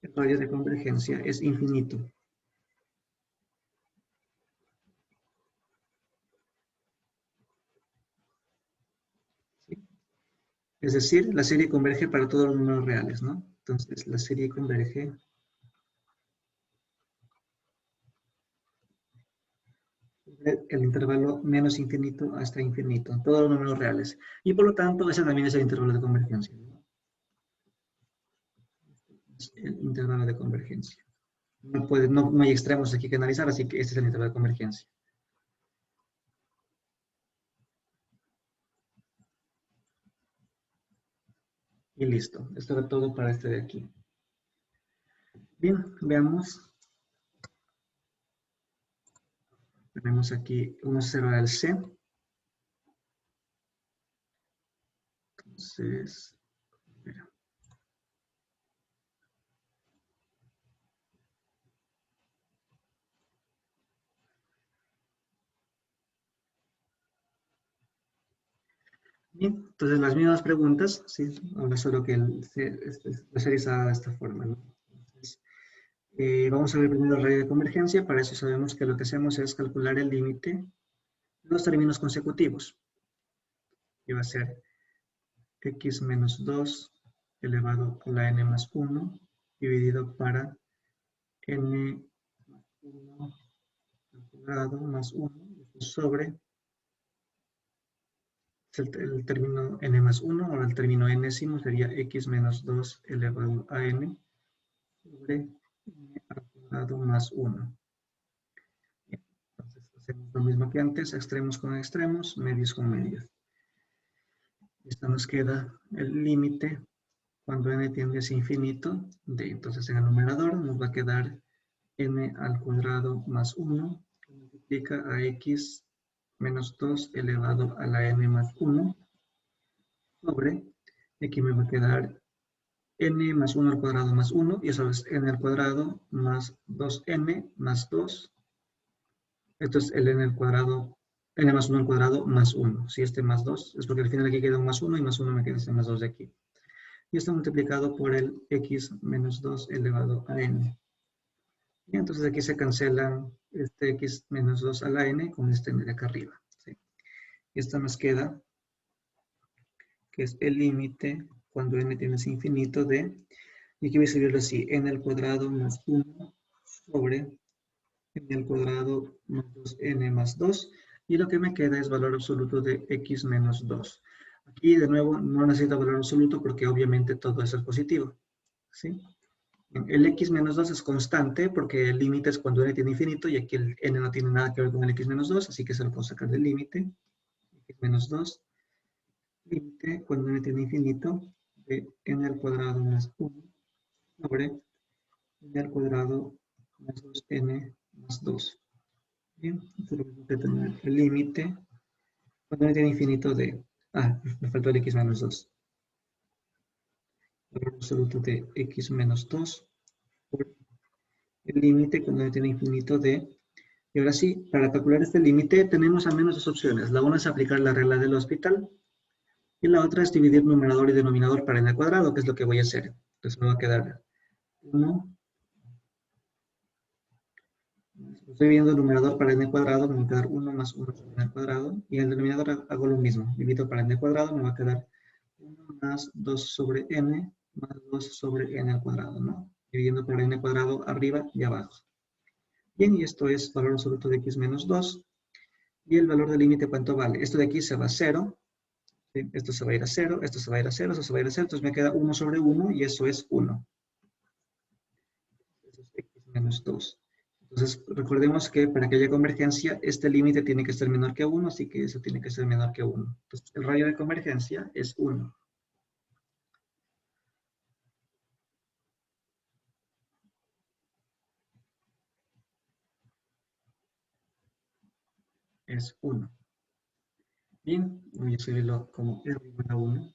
el radio de convergencia es infinito. ¿Sí? Es decir, la serie converge para todos los números reales, ¿no? Entonces, la serie converge el intervalo menos infinito hasta infinito, todos los números reales. Y por lo tanto, ese también es el intervalo de convergencia, ¿no? El intervalo de convergencia. No hay extremos aquí que analizar, así que este es el intervalo de convergencia. Y listo. Esto era todo para este de aquí. Bien, veamos. Tenemos aquí 1,0 al C. Entonces, mira. Bien, entonces las mismas preguntas, sí, ahora solo que la serie está de esta forma, ¿no? Entonces, vamos a ver primero el radio de convergencia. Para eso sabemos que lo que hacemos es calcular el límite de los términos consecutivos. Y va a ser x menos 2 elevado a la n más 1 dividido para n más 1 al cuadrado más 1 sobre el término n más 1, ahora el término enésimo sería x menos 2 elevado a n sobre n al cuadrado más 1. Entonces hacemos lo mismo que antes, extremos con extremos, medios con medios. Esto nos queda el límite cuando n tiende a infinito de, entonces en el numerador nos va a quedar n al cuadrado más 1, que multiplica a x menos 2 elevado a la n más 1, sobre, aquí me va a quedar n más 1 al cuadrado más 1, y eso es n al cuadrado más 2n más 2. Esto es el n al cuadrado, n más 1 al cuadrado más 1. Si este más 2, es porque al final aquí queda un más 1 y más 1 me queda este más 2 de aquí. Y esto multiplicado por el x menos 2 elevado a n. Y entonces aquí se cancelan este x menos 2 a la n con este n de acá arriba. ¿Sí? Y esto nos queda, que es el límite cuando n tienes infinito de, y aquí voy a escribirlo así, n al cuadrado más 1 sobre n al cuadrado más 2n más 2. Y lo que me queda es valor absoluto de x menos 2. Aquí de nuevo no necesito valor absoluto porque obviamente todo eso es positivo. ¿Sí? El x menos 2 es constante porque el límite es cuando n tiene infinito y aquí el n no tiene nada que ver con el x menos 2, así que se lo puedo sacar del límite. X menos 2, límite cuando n tiene infinito de n al cuadrado más 1 sobre n al cuadrado más 2n más 2. Bien, esto es lo mismo que tener el límite cuando n tiene infinito de... Ah, me faltó el x menos 2. Valor absoluto de x menos 2 por el límite cuando n tiene infinito de... Y ahora sí, para calcular este límite tenemos al menos dos opciones. La una es aplicar la regla del hospital y la otra es dividir numerador y denominador para n al cuadrado, que es lo que voy a hacer. Entonces me va a quedar 1. Estoy viendo el numerador para n cuadrado, me va a quedar 1 más 1 sobre n al cuadrado. Y en el denominador hago lo mismo. Divido para n cuadrado, me va a quedar 1 más 2 sobre n más 2 sobre n al cuadrado, ¿no? Dividiendo por n cuadrado arriba y abajo. Bien, y esto es valor absoluto de x menos 2. Y el valor del límite, ¿cuánto vale? Esto de aquí se va a 0. ¿Sí? Esto se va a ir a 0, esto se va a ir a 0, esto se va a ir a 0. Entonces me queda 1 sobre 1 y eso es 1. Eso es x menos 2. Entonces recordemos que para que haya convergencia, este límite tiene que ser menor que 1, así que eso tiene que ser menor que 1. Entonces el radio de convergencia es 1. Es 1. Bien, voy a escribirlo como R igual a 1.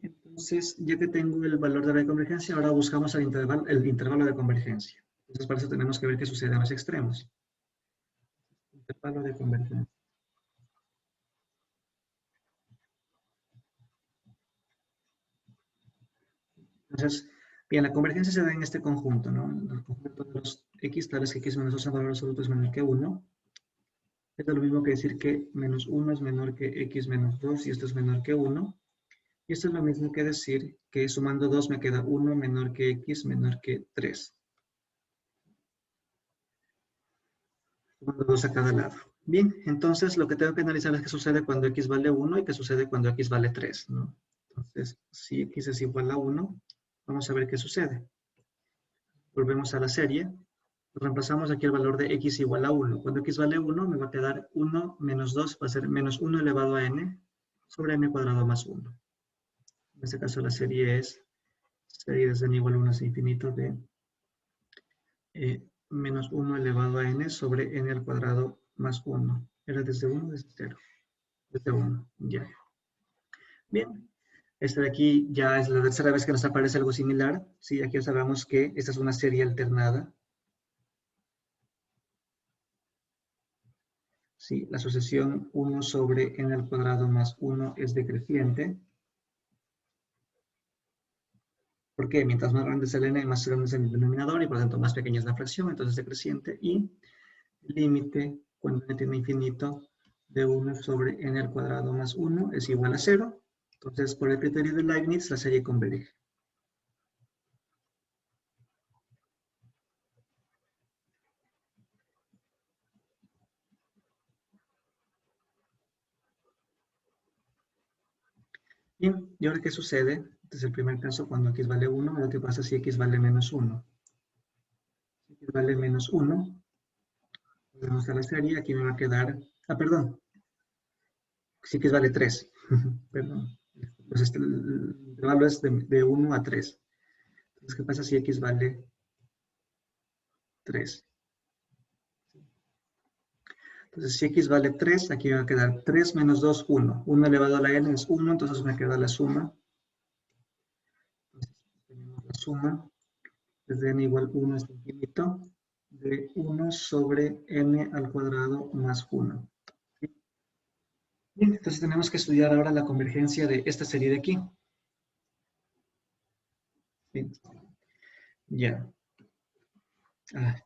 Entonces, ya que tengo el valor de la convergencia, ahora buscamos el intervalo de convergencia. Entonces, para eso tenemos que ver qué sucede en los extremos. Intervalo de convergencia. Entonces, bien, la convergencia se da en este conjunto, ¿no? En el conjunto de los x, tales que x menos 2 en valor absoluto es menor que 1. Esto es lo mismo que decir que menos 1 es menor que x menos 2 y esto es menor que 1. Y esto es lo mismo que decir que sumando 2 me queda 1 menor que x menor que 3. Sumando 2 a cada lado. Bien, entonces lo que tengo que analizar es qué sucede cuando x vale 1 y qué sucede cuando x vale 3, ¿no? Entonces, si x es igual a 1, vamos a ver qué sucede. Volvemos a la serie. Reemplazamos aquí el valor de x igual a 1. Cuando x vale 1, me va a quedar 1 menos 2, va a ser menos 1 elevado a n sobre n cuadrado más 1. En este caso la serie es serie desde n igual a 1 hasta infinito de menos 1 elevado a n sobre n al cuadrado más 1. ¿Era desde 1 o desde 0? Desde 1, ya. Bien, esta de aquí ya es la tercera vez que nos aparece algo similar. Sí, aquí sabemos que esta es una serie alternada. Sí, la sucesión 1 sobre n al cuadrado más 1 es decreciente. Porque mientras más grande es el n, más grande es el denominador y por lo tanto más pequeña es la fracción, entonces es decreciente. Y el límite, cuando n tiene infinito, de 1 sobre n al cuadrado más 1 es igual a 0. Entonces, por el criterio de Leibniz, la serie converge. Bien, ¿y ahora qué sucede? Este es el primer caso cuando x vale 1. Lo que pasa si x vale menos 1. Si x vale menos 1, volvemos a la serie. Aquí me va a quedar... Ah, perdón. Si x vale 3. Perdón. Pues el intervalo es de 1 a 3. Entonces, ¿qué pasa si x vale 3? Entonces, si x vale 3, aquí me va a quedar 3 menos 2, 1. 1 elevado a la n es 1, entonces me queda la suma. Entonces, tenemos la suma desde n igual 1 hasta infinito de 1 sobre n al cuadrado más 1. Bien, entonces tenemos que estudiar ahora la convergencia de esta serie de aquí. ¿sí? Ya. Ah,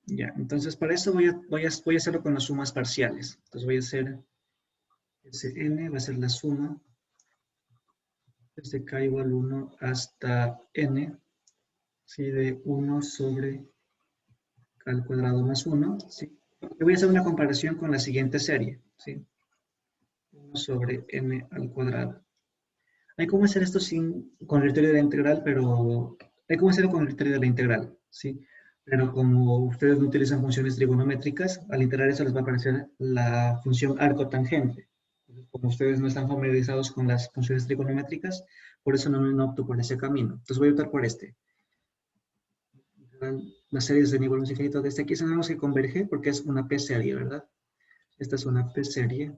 ya. Entonces, para eso voy a hacerlo con las sumas parciales. Entonces, voy a hacer Sn, va a ser la suma desde k igual 1 hasta n, ¿sí? De 1 sobre k al cuadrado más 1, ¿sí? Le voy a hacer una comparación con la siguiente serie, ¿sí? 1 sobre n al cuadrado. Hay cómo hacer esto con el criterio de la integral, pero hay cómo hacerlo con el criterio de la integral, ¿sí? Pero como ustedes no utilizan funciones trigonométricas, al integrar eso les va a aparecer la función arco tangente. Como ustedes no están familiarizados con las funciones trigonométricas, por eso no opto por ese camino. Entonces voy a optar por este. Las series de nivel más infinito de este aquí sabemos que converge porque es una P serie, ¿verdad? Esta es una P serie.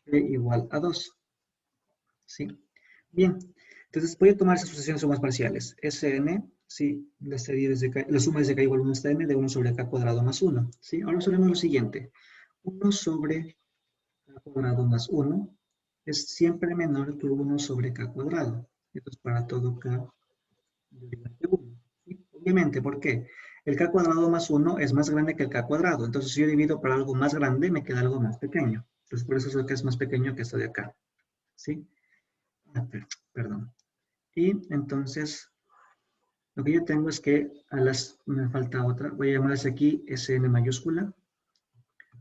P igual a 2. ¿Sí? Bien, entonces voy a tomar esas sucesiones sumas parciales. Sn, sí, la serie desde k, la suma desde k igual 1 hasta n de 1 sobre k cuadrado más 1. ¿Sí? Ahora observemos lo siguiente. 1 sobre k cuadrado más 1 es siempre menor que 1 sobre k cuadrado. Esto es para todo k de 1. ¿Sí? Obviamente, ¿por qué? El k cuadrado más 1 es más grande que el k cuadrado. Entonces, si yo divido para algo más grande, me queda algo más pequeño. Entonces, por eso es lo que es más pequeño que esto de acá. ¿Sí? Perdón. Y entonces, lo que yo tengo es que me falta otra. Voy a llamarse aquí Sn mayúscula.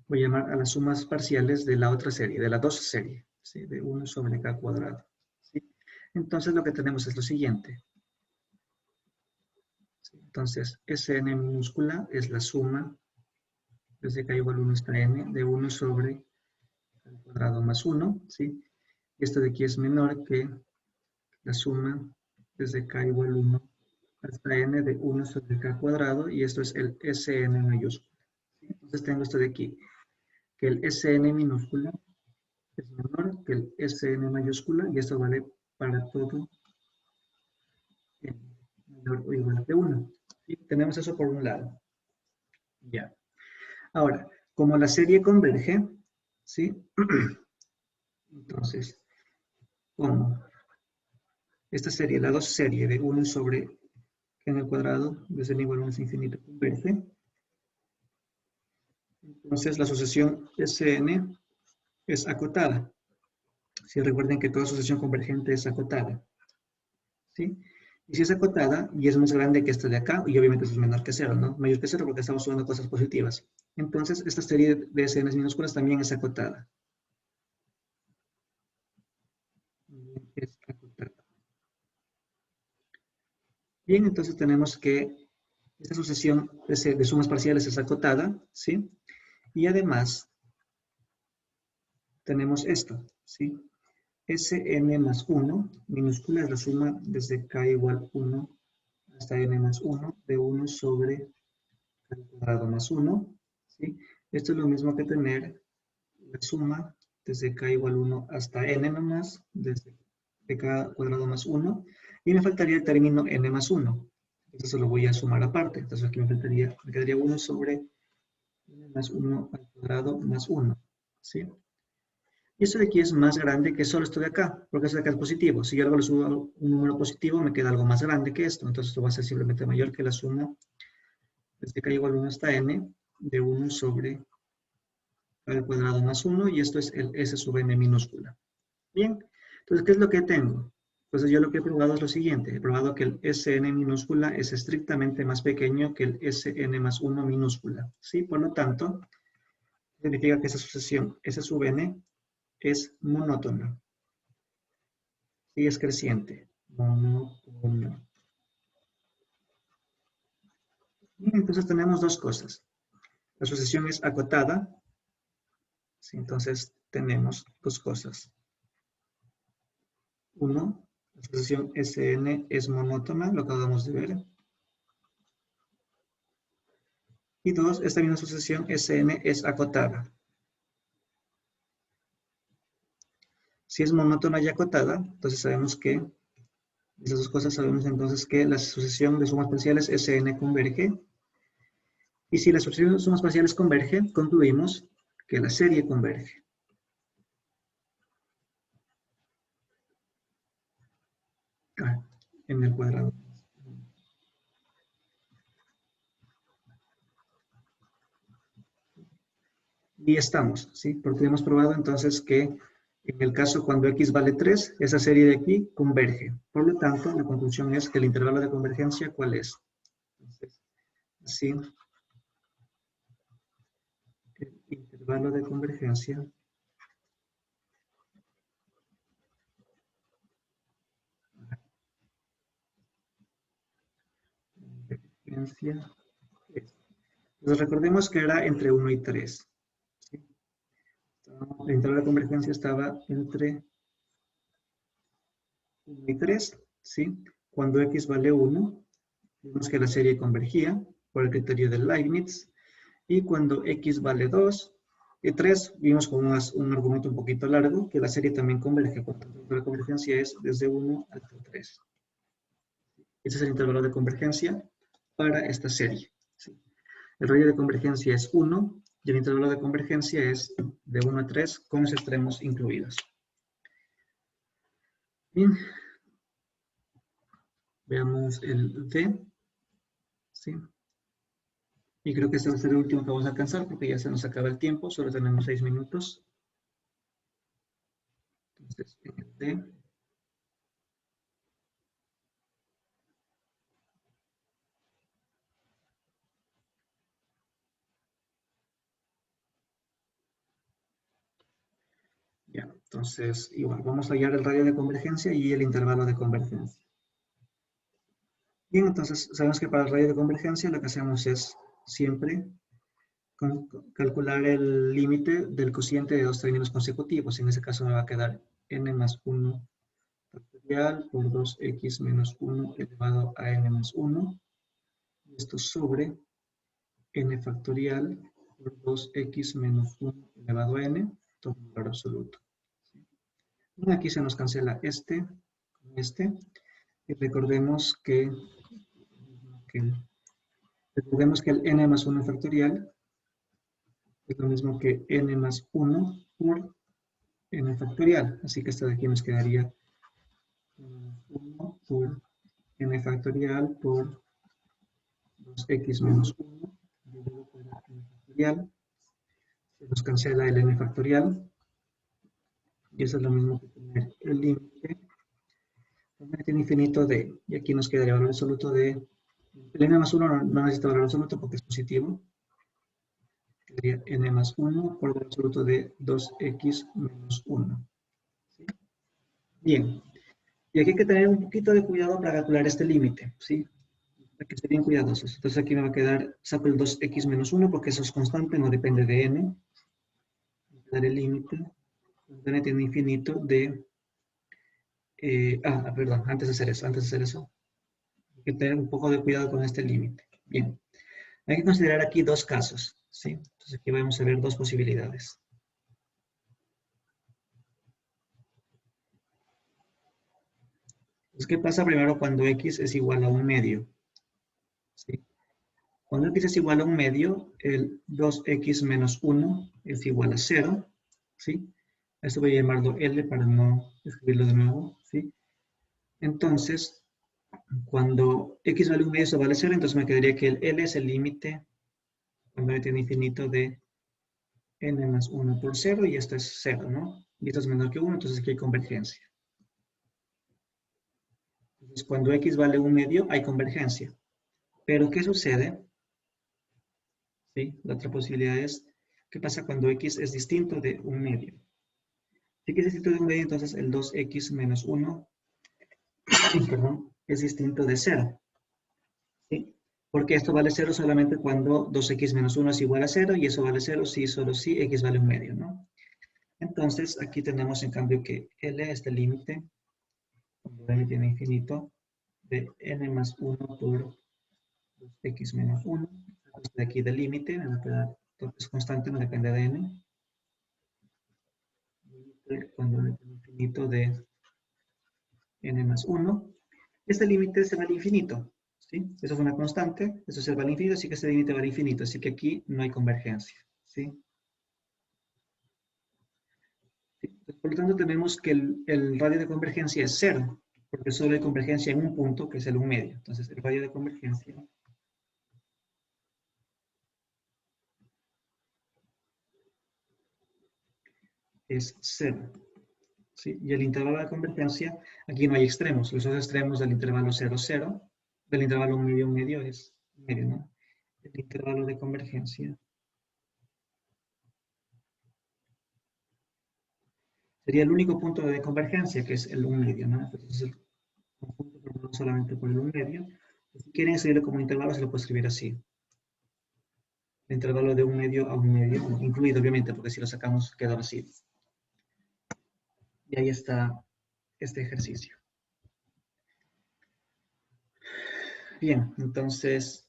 Voy a llamar a las sumas parciales de la otra serie, de la 2 serie, ¿sí? De 1 sobre k cuadrado. ¿Sí? Entonces, lo que tenemos es lo siguiente. ¿Sí? Entonces, Sn minúscula es la suma desde k igual 1 hasta n de 1 sobre k cuadrado más 1. ¿Sí? Y esto de aquí es menor que la suma desde k igual 1 hasta n de 1 sobre k cuadrado, y esto es el Sn mayúscula. ¿Sí? Entonces tengo esto de aquí, que el Sn minúscula es menor que el Sn mayúscula, y esto vale para todo n menor o igual que 1. ¿Sí? Tenemos eso por un lado. Ya. Ahora, como la serie converge, ¿sí? Entonces, como esta serie, la 2 serie de 1 sobre n al cuadrado, desde n igual a 1 es infinito, converge, entonces la sucesión Sn es acotada. Si recuerden que toda sucesión convergente es acotada. ¿Sí? Y si es acotada y es más grande que esta de acá, y obviamente es menor que 0, ¿no? Mayor que 0 porque estamos sumando cosas positivas. Entonces, esta serie de SNs minúsculas también es acotada. Es acotada. Bien, entonces tenemos que esta sucesión de sumas parciales es acotada, ¿sí? Y además, tenemos esto, ¿sí? Sn más 1, minúscula, es la suma desde k igual 1 hasta n más 1, de 1 sobre k al cuadrado más 1. ¿Sí? Esto es lo mismo que tener la suma desde k igual 1 hasta n nomás, desde k cuadrado más 1. Y me faltaría el término n más 1. Entonces se lo voy a sumar aparte. Entonces aquí me quedaría 1 sobre n más 1 al cuadrado más 1. ¿Sí? Y esto de aquí es más grande que solo esto de acá, porque esto de acá es positivo. Si yo algo le subo un número positivo, me queda algo más grande que esto. Entonces esto va a ser simplemente mayor que la suma desde k igual 1 hasta n de 1 sobre al cuadrado más 1, y esto es el S sub n minúscula. Bien, entonces, ¿qué es lo que tengo? Entonces yo lo que he probado es lo siguiente. He probado que el Sn minúscula es estrictamente más pequeño que el Sn más 1 minúscula. ¿Sí? Por lo tanto, significa que esa sucesión S sub n es monótona. Y es creciente. Monótona. Bien, entonces tenemos dos cosas. La sucesión es acotada. ¿Sí? Entonces tenemos dos cosas. Uno, la sucesión Sn es monótona, lo acabamos de ver. Y dos, esta misma sucesión Sn es acotada. Si es monótona y acotada, entonces sabemos que, esas dos cosas sabemos entonces que la sucesión de sumas parciales Sn converge. Y si la sucesión de sumas parciales converge, concluimos que la serie converge. en el cuadrado. Y estamos, ¿sí? Porque hemos probado entonces que en el caso cuando x vale 3, esa serie de aquí converge. Por lo tanto, la conclusión es que el intervalo de convergencia, ¿cuál es? Entonces, así, el intervalo de convergencia es. Entonces, recordemos que era entre 1 y 3. ¿Sí? El intervalo de convergencia estaba entre 1 y 3, ¿sí? Cuando x vale 1, vimos que la serie convergía por el criterio de Leibniz. Y cuando x vale 2 y 3, vimos con un argumento un poquito largo que la serie también converge. Por tanto, la convergencia es desde 1 hasta 3. Ese es el intervalo de convergencia para esta serie. ¿Sí? El radio de convergencia es 1 y el intervalo de convergencia es de 1 a 3 con los extremos incluidos. Bien. Veamos el D. ¿Sí? Y creo que este va a ser el último que vamos a alcanzar porque ya se nos acaba el tiempo, solo tenemos 6 minutos. Entonces, en el D. Ya, entonces, igual, vamos a hallar el radio de convergencia y el intervalo de convergencia. Bien, entonces, sabemos que para el radio de convergencia lo que hacemos es siempre calcular el límite del cociente de dos términos consecutivos. En ese caso me va a quedar n más 1 factorial por 2x menos 1 elevado a n más 1. Esto sobre n factorial por 2x menos 1 elevado a n, todo en valor absoluto. Y aquí se nos cancela este con este. Y recordemos que el n más 1 factorial es lo mismo que n más 1 por n factorial. Así que esto de aquí nos quedaría 1 por n factorial por 2x menos 1 dividido por n factorial. Se nos cancela el n factorial. Y eso es lo mismo que tener el límite tiene infinito de, y aquí nos quedaría valor absoluto de, el n más 1 no necesita valor absoluto porque es positivo, quedaría n más 1 por valor absoluto de 2x menos 1. ¿Sí? Bien, y aquí hay que tener un poquito de cuidado para calcular este límite, ¿sí? Hay que ser bien cuidadosos. Entonces aquí me va a quedar, saco el 2x menos 1 porque eso es constante, no depende de n. Voy a dar el límite, n tiene infinito de, perdón, antes de hacer eso, hay que tener un poco de cuidado con este límite. Bien. Hay que considerar aquí dos casos, ¿sí? Entonces aquí vamos a ver dos posibilidades. Entonces, ¿qué pasa primero cuando x es igual a un medio? ¿Sí? Cuando x es igual a un medio, el 2x menos 1 es igual a 0, ¿sí? Esto voy a llamarlo L para no escribirlo de nuevo, ¿sí? Entonces, cuando x vale un medio, eso vale 0, entonces me quedaría que el L es el límite cuando n tiene infinito de n más 1 por 0, y esto es 0, ¿no? Y esto es menor que 1, entonces aquí hay convergencia. Entonces, cuando x vale un medio, hay convergencia. Pero, ¿qué sucede? ¿Sí? La otra posibilidad es, ¿qué pasa cuando x es distinto de un medio? Si x es distinto de un medio, entonces el 2x menos 1 perdón, es distinto de 0. ¿Sí? Porque esto vale 0 solamente cuando 2x menos 1 es igual a 0, y eso vale 0 si solo si x vale un medio, ¿no? Entonces, aquí tenemos en cambio que L es el límite, cuando n tiene infinito, de n más 1 por 2x menos 1. De aquí del límite, me va a quedar, es constante, no depende de n. Cuando n tiene infinito de n más 1. Este límite se va al infinito, ¿sí? Eso es una constante, eso se va al infinito, así que este límite va al infinito, así que aquí no hay convergencia, ¿sí? Por lo tanto, tenemos que el radio de convergencia es 0. porque solo hay convergencia en un punto, que es el 1 medio. Entonces, el radio de convergencia es 0. ¿Sí? Y el intervalo de convergencia, aquí no hay extremos. Los dos extremos del intervalo 0, 0, del intervalo 1 medio es medio, ¿no? El intervalo de convergencia sería el único punto de convergencia, que es el 1 medio, ¿no? Entonces, el conjunto formado solamente por el 1 medio. Si quieren escribirlo como intervalo, se lo puede escribir así. El intervalo de 1 medio a 1 medio, incluido obviamente, porque si lo sacamos queda vacío. Y ahí está este ejercicio. Bien, entonces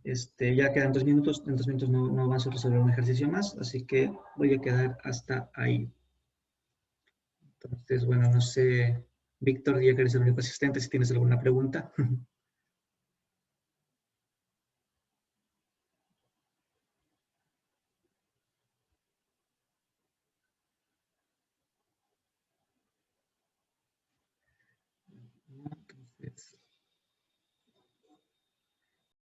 ya quedan 2 minutos. En 2 minutos no vamos a resolver un ejercicio más, así que voy a quedar hasta ahí. Entonces, bueno, no sé, Víctor, ya que eres el único asistente, si tienes alguna pregunta. Entonces,